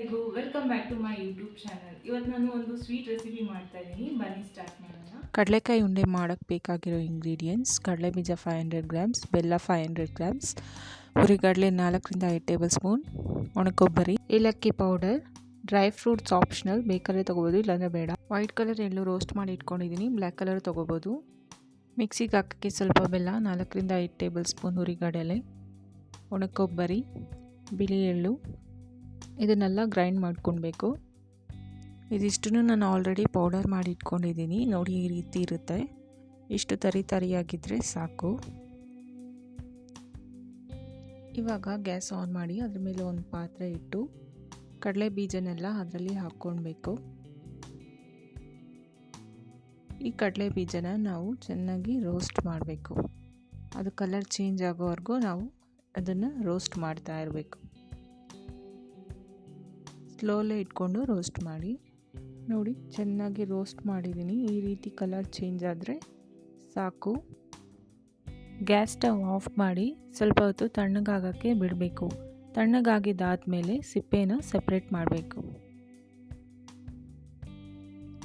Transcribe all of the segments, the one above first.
ಎಲ್ಲರಿಗೂ welcome back to my YouTube channel. ಇವತ್ತು ನಾನು ಒಂದು ಸ್ವೀಟ್ ರೆಸಿಪಿ ಮಾಡ್ತಾ ಇದ್ದೀನಿ. ಬನ್ನಿ ಸ್ಟಾರ್ಟ್ ಮಾಡೋಣ. ಕಡಲೆಕಾಯಿ ಉಂಡೆ ಮಾಡೋಕ್ಕೆ ಬೇಕಾಗಿರೋ ಇಂಗ್ರೀಡಿಯೆಂಟ್ಸ್: ಕಡಲೆಬೀಜ 500 ಗ್ರಾಮ್ಸ್, ಬೆಲ್ಲ 500 ಗ್ರಾಮ್ಸ್, ಹುರಿಗಡಲೆ 4ರಿಂದ 5 ಟೇಬಲ್ ಸ್ಪೂನ್, ಒಣಕೊಬ್ಬರಿ, ಏಲಕ್ಕಿ ಪೌಡರ್, ಡ್ರೈ ಫ್ರೂಟ್ಸ್ ಆಪ್ಷನಲ್, ಬೇಕಾದ್ರೆ ತೊಗೋಬೋದು ಇಲ್ಲಾಂದರೆ ಬೇಡ. ವೈಟ್ ಕಲರ್ ಎಳ್ಳು ರೋಸ್ಟ್ ಮಾಡಿ ಇಟ್ಕೊಂಡಿದ್ದೀನಿ, ಬ್ಲ್ಯಾಕ್ ಕಲರ್ ತೊಗೋಬೋದು. ಮಿಕ್ಸಿಗೆ ಹಾಕೋಕ್ಕೆ ಸ್ವಲ್ಪ ಬೆಲ್ಲ, 4ರಿಂದ 5 ಟೇಬಲ್ ಸ್ಪೂನ್ ಹುರಿಗಡಲೆ, ಒಣಕೊಬ್ಬರಿ, ಬಿಳಿ ಎಳ್ಳು, ಇದನ್ನೆಲ್ಲ ಗ್ರೈಂಡ್ ಮಾಡ್ಕೊಳ್ಬೇಕು. ಇದಿಷ್ಟನ್ನು ನಾನು ಆಲ್ರೆಡಿ ಪೌಡರ್ ಮಾಡಿ ಇಟ್ಕೊಂಡಿದ್ದೀನಿ. ನೋಡಿ, ಈ ರೀತಿ ಇರುತ್ತೆ. ಇಷ್ಟು ತರಿಯಾಗಿದ್ದರೆ ಸಾಕು. ಇವಾಗ ಗ್ಯಾಸ್ ಆನ್ ಮಾಡಿ ಅದ್ರ ಮೇಲೆ ಒಂದು ಪಾತ್ರೆ ಇಟ್ಟು ಕಡಲೆ ಬೀಜನೆಲ್ಲ ಅದರಲ್ಲಿ ಹಾಕ್ಕೊಳ್ಬೇಕು. ಈ ಕಡಲೆ ಬೀಜನ ನಾವು ಚೆನ್ನಾಗಿ ರೋಸ್ಟ್ ಮಾಡಬೇಕು. ಅದು ಕಲರ್ ಚೇಂಜ್ ಆಗೋವರೆಗೂ ನಾವು ಅದನ್ನು ರೋಸ್ಟ್ ಮಾಡ್ತಾ ಇರಬೇಕು. ಸ್ಲೋಲೇ ಇಟ್ಕೊಂಡು ರೋಸ್ಟ್ ಮಾಡಿ. ನೋಡಿ, ಚೆನ್ನಾಗಿ ರೋಸ್ಟ್ ಮಾಡಿದ್ದೀನಿ. ಈ ರೀತಿ ಕಲರ್ ಚೇಂಜ್ ಆದರೆ ಸಾಕು. ಗ್ಯಾಸ್ ಸ್ಟವ್ ಆಫ್ ಮಾಡಿ ಸ್ವಲ್ಪ ಹೊತ್ತು ತಣ್ಣಗಾಗೋಕ್ಕೆ ಬಿಡಬೇಕು. ತಣ್ಣಗಾಗಿದ್ದಾದಮೇಲೆ ಸಿಪ್ಪೆನ ಸೆಪ್ರೇಟ್ ಮಾಡಬೇಕು.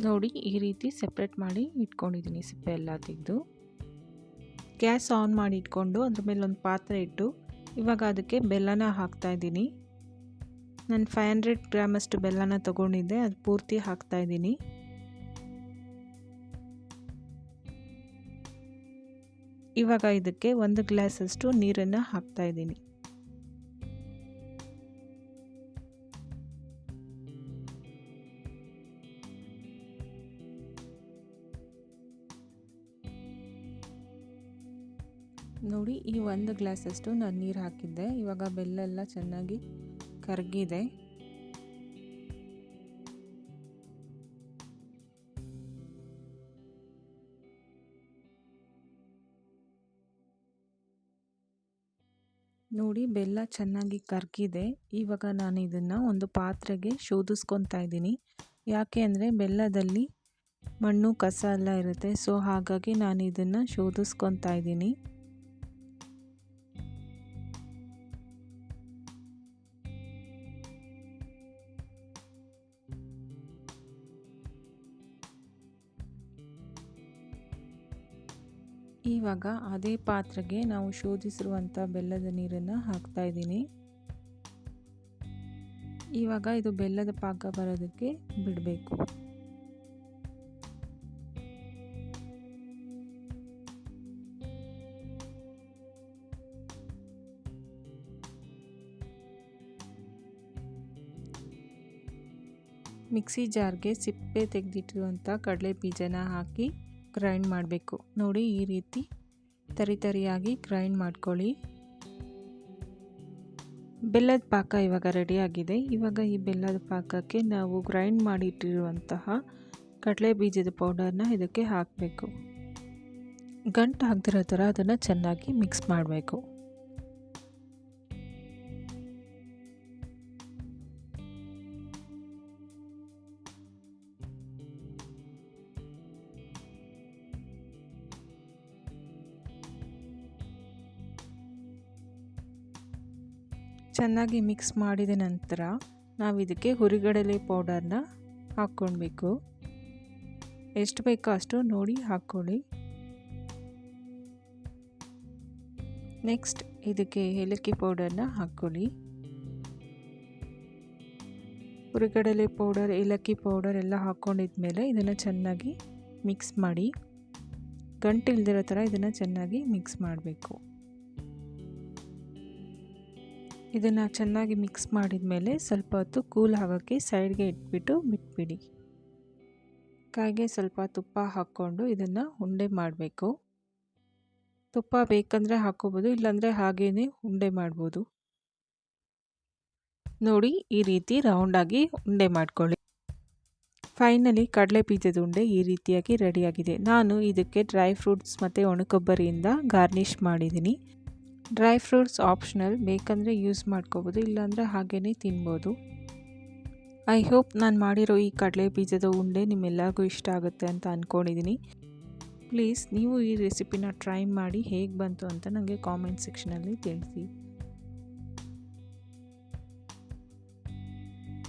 ನೋಡಿ, ಈ ರೀತಿ ಸೆಪ್ರೇಟ್ ಮಾಡಿ ಇಟ್ಕೊಂಡಿದ್ದೀನಿ ಸಿಪ್ಪೆ ಎಲ್ಲ ತೆಗೆದು. ಗ್ಯಾಸ್ ಆನ್ ಮಾಡಿ ಇಟ್ಕೊಂಡು ಅದ್ರ ಮೇಲೆ ಒಂದು ಪಾತ್ರೆ ಇಟ್ಟು ಇವಾಗ ಅದಕ್ಕೆ ಬೆಲ್ಲನ ಹಾಕ್ತಾಯಿದ್ದೀನಿ. ನಾನು 500 ಗ್ರಾಮಷ್ಟು ಬೆಲ್ಲನ ತೊಗೊಂಡಿದ್ದೆ, ಅದು ಪೂರ್ತಿ ಹಾಕ್ತಾಯಿದ್ದೀನಿ. ಇವಾಗ ಇದಕ್ಕೆ 1 ಗ್ಲಾಸಷ್ಟು ನೀರನ್ನು ಹಾಕ್ತಾಯಿದ್ದೀನಿ. ನೋಡಿ, ಈ 1 ಗ್ಲಾಸಷ್ಟು ನಾನು ನೀರು ಹಾಕಿದ್ದೆ. ಇವಾಗ ಬೆಲ್ಲ ಎಲ್ಲ ಚೆನ್ನಾಗಿ ಕರಗಿದೆ. ನೋಡಿ, ಬೆಲ್ಲ ಚೆನ್ನಾಗಿ ಕರಗಿದೆ. ಇವಾಗ ನಾನು ಇದನ್ನು ಒಂದು ಪಾತ್ರೆಗೆ ಶೋಧಿಸ್ಕೊತಾ ಇದ್ದೀನಿ. ಯಾಕೆ ಅಂದರೆ ಬೆಲ್ಲದಲ್ಲಿ ಮಣ್ಣು ಕಸ ಎಲ್ಲ ಇರುತ್ತೆ. ಸೊ ಹಾಗಾಗಿ ನಾನು ಇದನ್ನು ಶೋಧಿಸ್ಕೊತಾ ಇದ್ದೀನಿ. ಇವಾಗ ಅದೇ ಪಾತ್ರೆಗೆ ನಾವು ಶೋಧಿಸಿರುವಂಥ ಬೆಲ್ಲದ ನೀರನ್ನು ಹಾಕ್ತಾ ಇದ್ದೀನಿ. ಇವಾಗ ಇದು ಬೆಲ್ಲದ ಪಾಕ ಬರೋದಕ್ಕೆ ಬಿಡಬೇಕು. ಮಿಕ್ಸಿ ಜಾರ್ಗೆ ಸಿಪ್ಪೆ ತೆಗೆದಿಟ್ಟಿರುವಂಥ ಕಡಲೆ ಬೀಜನ ಹಾಕಿ ಗ್ರೈಂಡ್ ಮಾಡಬೇಕು. ನೋಡಿ, ಈ ರೀತಿ ತರಿಯಾಗಿ ಗ್ರೈಂಡ್ ಮಾಡ್ಕೊಳ್ಳಿ. ಬೆಲ್ಲದ ಪಾಕ ಇವಾಗ ರೆಡಿಯಾಗಿದೆ. ಇವಾಗ ಈ ಬೆಲ್ಲದ ಪಾಕಕ್ಕೆ ನಾವು ಗ್ರೈಂಡ್ ಮಾಡಿಟ್ಟಿರುವಂತಹ ಕಡಲೆ ಬೀಜದ ಪೌಡರ್ನ ಇದಕ್ಕೆ ಹಾಕಬೇಕು. ಗಂಟು ಹಾಕ್ದಿರೋ ಥರ ಅದನ್ನು ಚೆನ್ನಾಗಿ ಮಿಕ್ಸ್ ಮಾಡಬೇಕು. ಚೆನ್ನಾಗಿ ಮಿಕ್ಸ್ ಮಾಡಿದ ನಂತರ ನಾವು ಇದಕ್ಕೆ ಹುರಿಗಡಲೆ ಪೌಡರ್ನ ಹಾಕ್ಕೊಳ್ಬೇಕು. ಎಷ್ಟು ಬೇಕೋ ಅಷ್ಟು ನೋಡಿ ಹಾಕ್ಕೊಳ್ಳಿ. ನೆಕ್ಸ್ಟ್ ಇದಕ್ಕೆ ಏಲಕ್ಕಿ ಪೌಡರ್ನ ಹಾಕ್ಕೊಳ್ಳಿ. ಹುರಿಗಡಲೆ ಪೌಡರ್, ಏಲಕ್ಕಿ ಪೌಡರ್ ಎಲ್ಲ ಹಾಕ್ಕೊಂಡಿದ್ಮೇಲೆ ಇದನ್ನು ಚೆನ್ನಾಗಿ ಮಿಕ್ಸ್ ಮಾಡಿ. ಗಂಟು ಇಲ್ದಿರೋ ಥರ ಇದನ್ನು ಚೆನ್ನಾಗಿ ಮಿಕ್ಸ್ ಮಾಡಬೇಕು. ಇದನ್ನು ಚೆನ್ನಾಗಿ ಮಿಕ್ಸ್ ಮಾಡಿದ ಮೇಲೆ ಸ್ವಲ್ಪ ಹೊತ್ತು ಕೂಲ್ ಆಗೋಕ್ಕೆ ಸೈಡ್ಗೆ ಇಟ್ಬಿಟ್ಟು ಬಿಟ್ಬಿಡಿ. ಕಾಯಿಗೆ ಸ್ವಲ್ಪ ತುಪ್ಪ ಹಾಕ್ಕೊಂಡು ಇದನ್ನು ಉಂಡೆ ಮಾಡಬೇಕು. ತುಪ್ಪ ಬೇಕಂದರೆ ಹಾಕ್ಕೋಬೋದು, ಇಲ್ಲಾಂದರೆ ಹಾಗೇ ಉಂಡೆ ಮಾಡ್ಬೋದು. ನೋಡಿ, ಈ ರೀತಿ ರೌಂಡಾಗಿ ಉಂಡೆ ಮಾಡ್ಕೊಳ್ಳಿ. ಫೈನಲಿ ಕಡಲೆ ಬೀಜದ ಉಂಡೆ ಈ ರೀತಿಯಾಗಿ ರೆಡಿಯಾಗಿದೆ. ನಾನು ಇದಕ್ಕೆ ಡ್ರೈ ಫ್ರೂಟ್ಸ್ ಮತ್ತು ಒಣಕೊಬ್ಬರಿಯಿಂದ ಗಾರ್ನಿಷ್ ಮಾಡಿದ್ದೀನಿ. ಡ್ರೈ ಫ್ರೂಟ್ಸ್ ಆಪ್ಷನಲ್, ಬೇಕಂದರೆ ಯೂಸ್ ಮಾಡ್ಕೋಬೋದು, ಇಲ್ಲಾಂದರೆ ಹಾಗೇ ತಿನ್ಬೋದು. ಐ ಹೋಪ್ ನಾನು ಮಾಡಿರೋ ಈ ಕಡಲೆ ಬೀಜದ ಉಂಡೆ ನಿಮ್ಮೆಲ್ಲರಿಗೂ ಇಷ್ಟ ಆಗುತ್ತೆ ಅಂತ ಅಂದ್ಕೊಂಡಿದ್ದೀನಿ. ಪ್ಲೀಸ್ ನೀವು ಈ ರೆಸಿಪಿನ ಟ್ರೈ ಮಾಡಿ ಹೇಗೆ ಬಂತು ಅಂತ ನನಗೆ ಕಾಮೆಂಟ್ ಸೆಕ್ಷನಲ್ಲಿ ತಿಳಿಸಿ.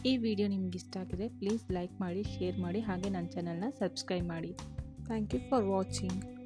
ಈ ವಿಡಿಯೋ ನಿಮ್ಗೆ ಇಷ್ಟ ಆಗಿದೆ ಪ್ಲೀಸ್ ಲೈಕ್ ಮಾಡಿ, ಶೇರ್ ಮಾಡಿ, ಹಾಗೆ ನನ್ನ ಚಾನಲ್ನ ಸಬ್ಸ್ಕ್ರೈಬ್ ಮಾಡಿ. Thank you for watching.